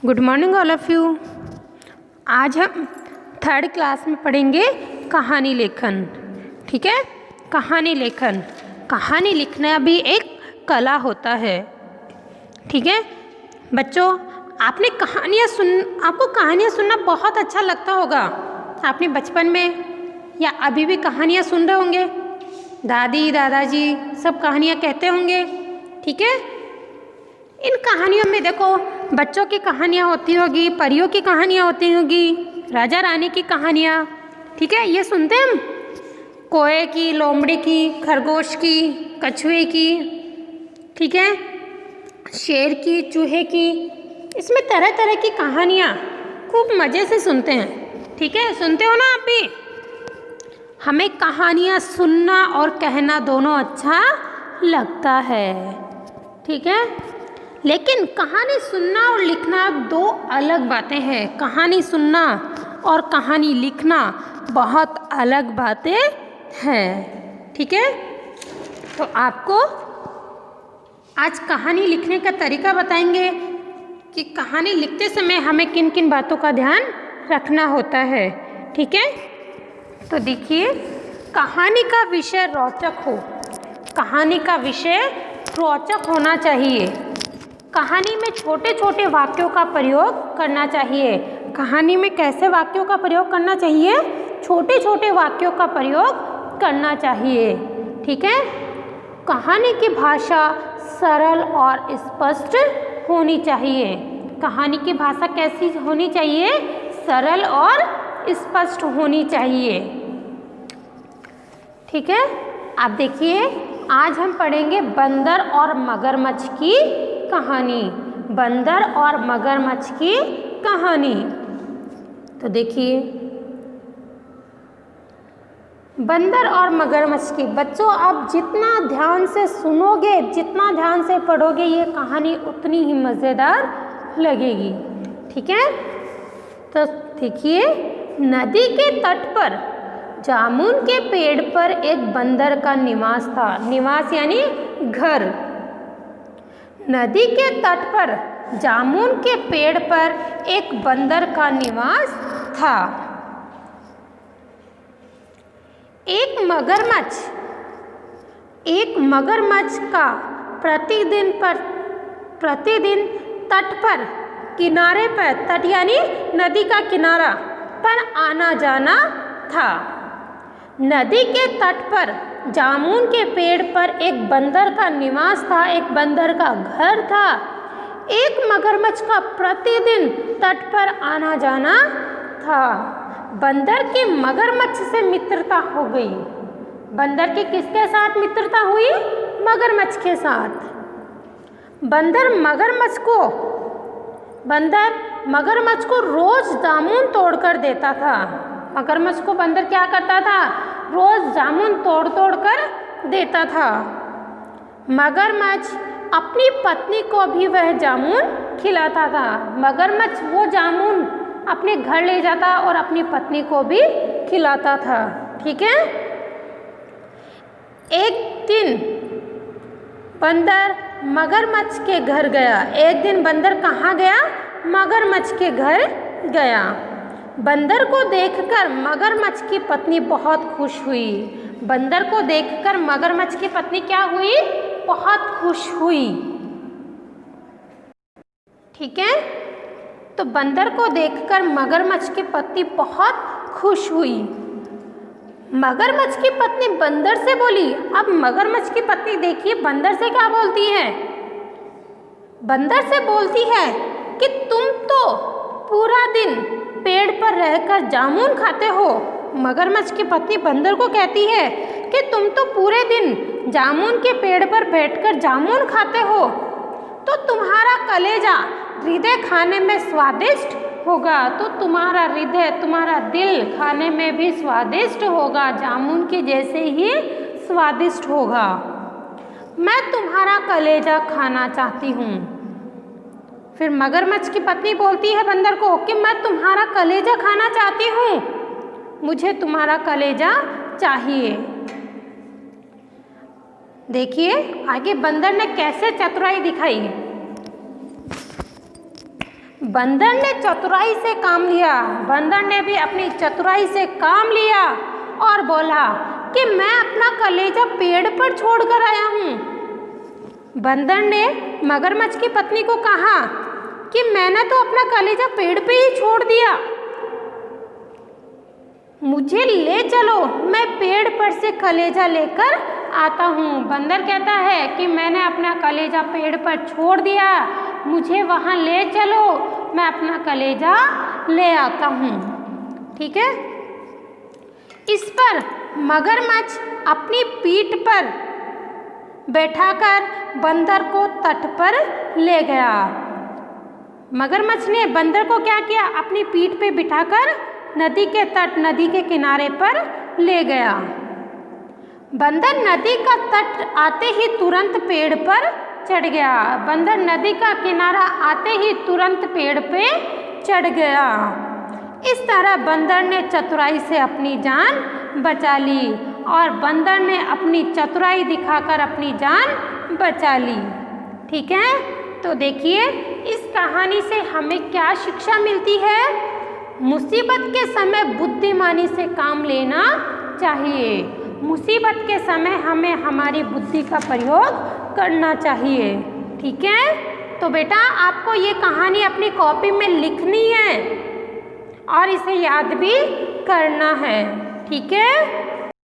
Good morning all of you. आज हम third class में पढ़ेंगे कहानी लेखन। ठीक है, कहानी लेखन। कहानी लिखना भी एक कला होता है। ठीक है बच्चों, आपको कहानियाँ सुनना बहुत अच्छा लगता होगा। आपने बचपन में या अभी भी कहानियाँ सुन रहे होंगे। दादी दादाजी सब कहानियाँ कहते होंगे। ठीक है, इन कहानियों में देखो बच्चों की कहानियाँ होती होगी, परियों की कहानियाँ होती होगी, राजा रानी की कहानियाँ। ठीक है, ये सुनते हैं हम। कोए की, लोमड़ी की, खरगोश की, कछुए की, ठीक है, शेर की, चूहे की। इसमें तरह तरह की कहानियाँ खूब मज़े से सुनते हैं। ठीक है, सुनते हो ना आप भी। हमें कहानियाँ सुनना और कहना दोनों अच्छा लगता है। ठीक है, लेकिन कहानी सुनना और लिखना दो अलग बातें हैं। कहानी सुनना और कहानी लिखना बहुत अलग बातें हैं। ठीक है, तो आपको आज कहानी लिखने का तरीका बताएंगे कि कहानी लिखते समय हमें किन किन बातों का ध्यान रखना होता है। ठीक है, तो देखिए, कहानी का विषय रोचक हो। कहानी का विषय रोचक होना चाहिए। कहानी में छोटे छोटे वाक्यों का प्रयोग करना चाहिए। कहानी में कैसे वाक्यों का प्रयोग करना चाहिए? छोटे छोटे वाक्यों का प्रयोग करना चाहिए। ठीक है, कहानी की भाषा सरल और स्पष्ट होनी चाहिए। कहानी की भाषा कैसी होनी चाहिए? सरल और स्पष्ट होनी चाहिए। ठीक है, आप देखिए, आज हम पढ़ेंगे बंदर और मगरमच्छ की कहानी। बंदर और मगरमच्छ की कहानी। तो देखिए, बंदर और मगरमच्छ की। बच्चों, आप जितना ध्यान से सुनोगे, जितना ध्यान से पढ़ोगे, ये कहानी उतनी ही मज़ेदार लगेगी। ठीक है, तो देखिए, नदी के तट पर जामुन के पेड़ पर एक बंदर का निवास था। निवास यानी घर। नदी के तट पर जामुन के पेड़ पर एक बंदर का निवास था। एक मगरमच्छ का प्रतिदिन तट पर, किनारे पर, तट यानी नदी का किनारा पर आना जाना था। नदी के तट पर जामुन के पेड़ पर एक बंदर का निवास था, एक बंदर का घर था। एक मगरमच्छ का प्रतिदिन तट पर आना जाना था। बंदर की मगरमच्छ से मित्रता हो गई। बंदर की किसके साथ मित्रता हुई? मगरमच्छ के साथ। बंदर मगरमच्छ को रोज जामुन तोड़कर देता था। मगरमच्छ को बंदर क्या करता था? रोज जामुन तोड़ तोड़ कर देता था। मगरमच्छ अपनी पत्नी को भी वह जामुन खिलाता था। मगरमच्छ वो जामुन अपने घर ले जाता और अपनी पत्नी को भी खिलाता था। ठीक है, एक दिन बंदर मगरमच्छ के घर गया। एक दिन बंदर कहाँ गया? मगरमच्छ के घर गया। बंदर को देखकर मगरमच्छ की पत्नी बहुत खुश हुई। बंदर को देखकर मगरमच्छ की पत्नी क्या हुई? बहुत खुश हुई। ठीक है, तो बंदर को देखकर मगरमच्छ की पत्नी बहुत खुश हुई। मगरमच्छ की पत्नी बंदर से बोली। अब मगरमच्छ की पत्नी देखिए बंदर से क्या बोलती है? बंदर से बोलती है कि तुम तो पूरा दिन पेड़ पर रहकर जामुन खाते हो। मगरमच्छ की पत्नी बंदर को कहती है कि तुम तो पूरे दिन जामुन के पेड़ पर बैठकर जामुन खाते हो, तो तुम्हारा कलेजा, हृदय खाने में स्वादिष्ट होगा। तो तुम्हारा हृदय, तुम्हारा दिल खाने में भी स्वादिष्ट होगा, जामुन के जैसे ही स्वादिष्ट होगा। मैं तुम्हारा कलेजा खाना चाहती हूँ। फिर मगरमच्छ की पत्नी बोलती है बंदर को कि मैं तुम्हारा कलेजा खाना चाहती हूँ, मुझे तुम्हारा कलेजा चाहिए। देखिए आगे बंदर ने कैसे चतुराई दिखाई। बंदर ने चतुराई से काम लिया। बंदर ने भी अपनी चतुराई से काम लिया और बोला कि मैं अपना कलेजा पेड़ पर छोड़कर आया हूँ। बंदर ने मगरमच्छ की पत्नी को कहा कि मैंने तो अपना कलेजा पेड़ पे ही छोड़ दिया, मुझे ले चलो, मैं पेड़ पर से कलेजा लेकर आता हूँ। बंदर कहता है कि मैंने अपना कलेजा पेड़ पर छोड़ दिया, मुझे वहाँ ले चलो, मैं अपना कलेजा ले आता हूँ। ठीक है। इस पर मगरमच्छ अपनी पीठ पर बैठाकर बंदर को तट पर ले गया। मगरमच्छ ने बंदर को क्या किया, अपनी पीठ पे बिठाकर नदी के तट, नदी के किनारे पर ले गया। बंदर नदी का तट आते ही तुरंत पेड़ पर चढ़ गया। बंदर नदी का किनारा आते ही तुरंत पेड़ पे चढ़ गया। इस तरह बंदर ने चतुराई से अपनी जान बचा ली और बंदर ने अपनी चतुराई दिखाकर अपनी जान बचा ली। ठीक है। तो देखिए इस कहानी से हमें क्या शिक्षा मिलती है। मुसीबत के समय बुद्धिमानी से काम लेना चाहिए। मुसीबत के समय हमें हमारी बुद्धि का प्रयोग करना चाहिए। ठीक है। तो बेटा आपको ये कहानी अपनी कॉपी में लिखनी है और इसे याद भी करना है। ठीक है।